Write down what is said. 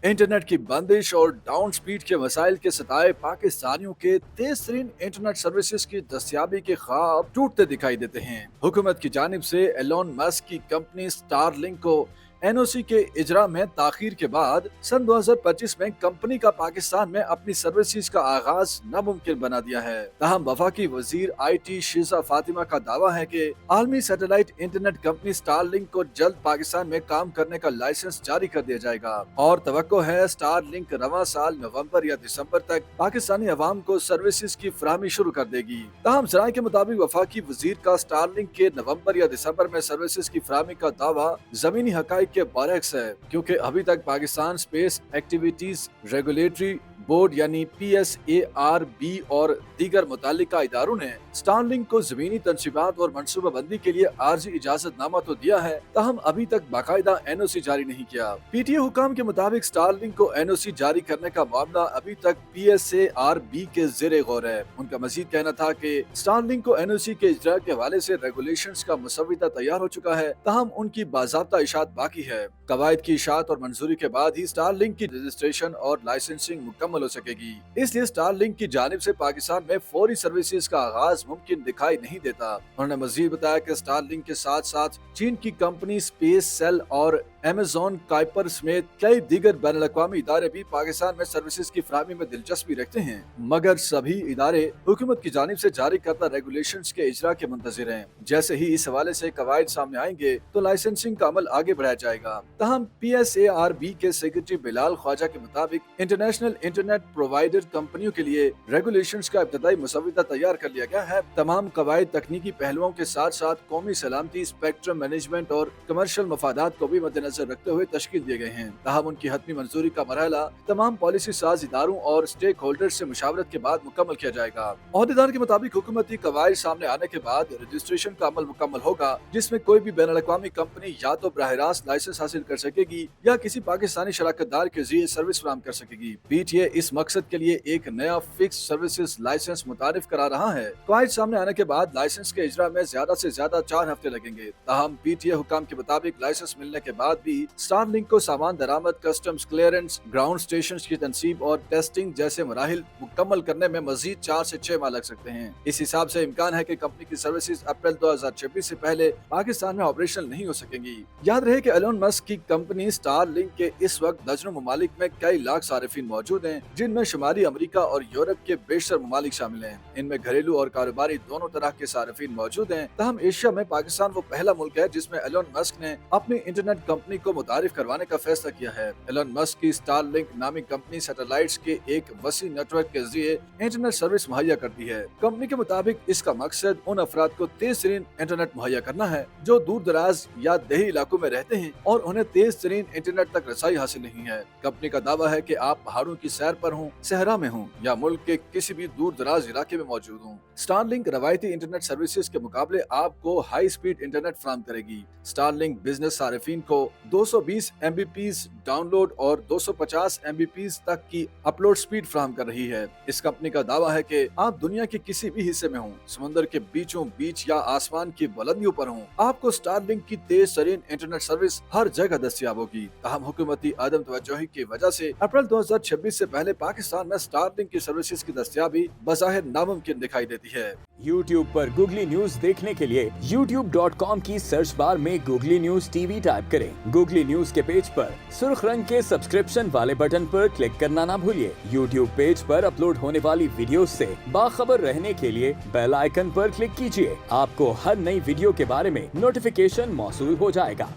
Internet की बंदिश और डाउन स्पीड के मसाइल के सताए पाकिस्तानियों के तेज तरीन इंटरनेट सर्विसेज की दस्तियाबी के ख्वाब टूटते दिखाई देते हैं। हुकूमत की जानिब से एलोन मस्क की कंपनी स्टारलिंक को एनओसी के इजरा में ताखीर के बाद सन 2025 में कंपनी का पाकिस्तान में अपनी सर्विसेज का आगाज नामुमकिन बना दिया है। ताहम वफाकी वजीर IT शीजा फातिमा का दावा है कि आलमी सैटेलाइट इंटरनेट कंपनी स्टारलिंक को जल्द पाकिस्तान में काम करने का लाइसेंस जारी कर दिया जाएगा और तवक्को है स्टारलिंक रवां साल नवंबर या दिसंबर तक पाकिस्तानी अवाम को सर्विसेज की फराहमी शुरू कर देगी। ताहम जराये के मुताबिक वफाकी वजीर का स्टारलिंक के नवंबर या दिसंबर में सर्विसेज की फराहमी का दावा जमीनी हकाइक के बरक्स है, क्योंकि अभी तक Pakistan space activities regulatory board यानी PSARB और दीगर मुतालिका इदारों ने स्टारलिंक को जमीनी तनसीबात और मनसूबा बंदी के लिए आर्जी इजाजतनामा तो दिया है, ताहम अभी तक बाकायदा NOC जारी नहीं किया। PTA हुकाम के मुताबिक स्टारलिंक को NOC जारी करने का मामला अभी तक PSARB के ज़ेरे गौर है। उनका मजीद कहना था कि स्टारलिंक को NOC के इजरा के हवाले से रेगुलेशंस का मुसविदा तैयार हो चुका है, ताहम उनकी बाज़ाब्ता इशात बाकी है। कवायद की इशात और मंजूरी के बाद ही स्टारलिंक की रजिस्ट्रेशन और लाइसेंसिंग मुकम्मल हो सकेगी। इसलिए स्टारलिंक की जानिब से पाकिस्तान में फौरी सर्विसेज का आगाज मुमकिन दिखाई नहीं देता। उन्होंने मजीद बताया कि स्टारलिंक के साथ साथ चीन की कंपनी स्पेस सेल और अमेज़न काइपर समेत कई दीगर बैनुल अक़वामी इदारे भी पाकिस्तान में सर्विसेज की फराहमी में दिलचस्पी रखते हैं, मगर सभी इदारे हुकूमत की जानिब से जारी करदा रेगुलेशंस के इजरा के मुंतज़िर हैं। जैसे ही इस हवाले से कवायद सामने आएंगे तो लाइसेंसिंग का अमल आगे बढ़ाया जाएगा। तहम PSARB के सेक्रेटरी बिलाल ख्वाजा के मुताबिक इंटरनेशनल इंटरनेट प्रोवाइडर कंपनियों के लिए रेगुलेशंस का इब्तदाई मुसविदा तैयार कर लिया गया है। तमाम कवायद तकनीकी पहलुओं के साथ साथ कौमी सलामती, स्पेक्ट्रम मैनेजमेंट और कमर्शियल मफादात को भी मद्देनजर रखते हुए तश्कील दिए गए हैं। ताहम उनकी हतमी मंजूरी का मरहला तमाम पॉलिसी साज इदारों और स्टेक होल्डर से मुशावरत के बाद मुकम्मल किया जाएगा। ओहदेदार के मुताबिक हुकूमती कवायद सामने आने के बाद रजिस्ट्रेशन का अमल मुकम्मल होगा, जिसमें कोई भी बैनुल अक़वामी कंपनी या तो बराह रास्त लाइसेंस हासिल कर सकेगी या किसी पाकिस्तानी शराकतदार के जरिए सर्विस फराहम कर सकेगी। PTA इस मकसद के लिए एक नया फिक्स सर्विसेज लाइसेंस मुतारिफ करा रहा है। कवायद सामने आने के बाद लाइसेंस के इजरा में ज्यादा से ज्यादा 4 हफ्ते लगेंगे। ताहम PTA हुकाम के मुताबिक लाइसेंस मिलने के बाद भी स्टारलिंक को सामान दरामद, कस्टम्स क्लियरेंस, ग्राउंड स्टेशन की तनसीब और टेस्टिंग जैसे मराहिल मुकम्मल करने में मजीद 4 से 6 माह लग सकते हैं। इस हिसाब से इम्कान है कि कंपनी की सर्विसेज अप्रैल 2026 से पहले पाकिस्तान में ऑपरेशनल नहीं हो सकेंगी। याद रहे कि एलोन मस्क की कंपनी स्टारलिंक के इस वक्त दर्जनों ममालिक में कई लाख सारिफिन मौजूद हैं, जिनमें शुमाली अमेरिका और यूरोप के बेशतर ममालिक शामिल हैं। इनमें घरेलू और कारोबारी दोनों तरह के सारिफिन मौजूद हैं। तहम एशिया में पाकिस्तान वो पहला मुल्क है जिसमें एलोन मस्क ने अपनी इंटरनेट कंपनी को मुतारिफ करवाने का फैसला किया है। एलोन मस्क की स्टारलिंक नामी कंपनी सैटेलाइट्स के एक वसी नेटवर्क के जरिए इंटरनेट सर्विस मुहैया करती है। कंपनी के मुताबिक इसका मकसद उन अफराद को तेज तरीन इंटरनेट मुहैया करना है जो दूर दराज या देही इलाकों में रहते हैं और उन्हें तेज तरीन इंटरनेट तक रसाई हासिल नहीं है। कंपनी का दावा है कि आप पहाड़ों की सैर पर हों, सहरा में हों या मुल्क के किसी भी दूर दराज इलाके में मौजूद हों, स्टारलिंक रवायती इंटरनेट सर्विसेज के मुकाबले आपको हाई स्पीड इंटरनेट फराहम करेगी। स्टारलिंक बिजनेस सारिफिन को 220 MBPs डाउनलोड और 250 MBPs तक की अपलोड स्पीड फराहम कर रही है। इस कंपनी का दावा है कि आप दुनिया के किसी भी हिस्से में हों, समुद्र के बीचों बीच या आसमान की बुलंदियों पर हों, आपको स्टारलिंक की तेज तरीन इंटरनेट सर्विस हर जगह दस्तयाब होगी। ताहम हुकूमती आदम तवज्जोही की वजह से अप्रैल 2026 से पहले पाकिस्तान में स्टारलिंक की सर्विसेज की दस्तयाबी बज़ाहिर नामुमकिन दिखाई देती है। YouTube पर गूगली न्यूज देखने के लिए youtube.com की सर्च बार में गूगली न्यूज TV टाइप करें। गूगली न्यूज के पेज पर सुर्ख रंग के सब्सक्रिप्शन वाले बटन पर क्लिक करना ना भूलिए। YouTube पेज पर अपलोड होने वाली वीडियोस से बाखबर रहने के लिए बेल आइकन पर क्लिक कीजिए। आपको हर नई वीडियो के बारे में नोटिफिकेशन मौसूल हो जाएगा।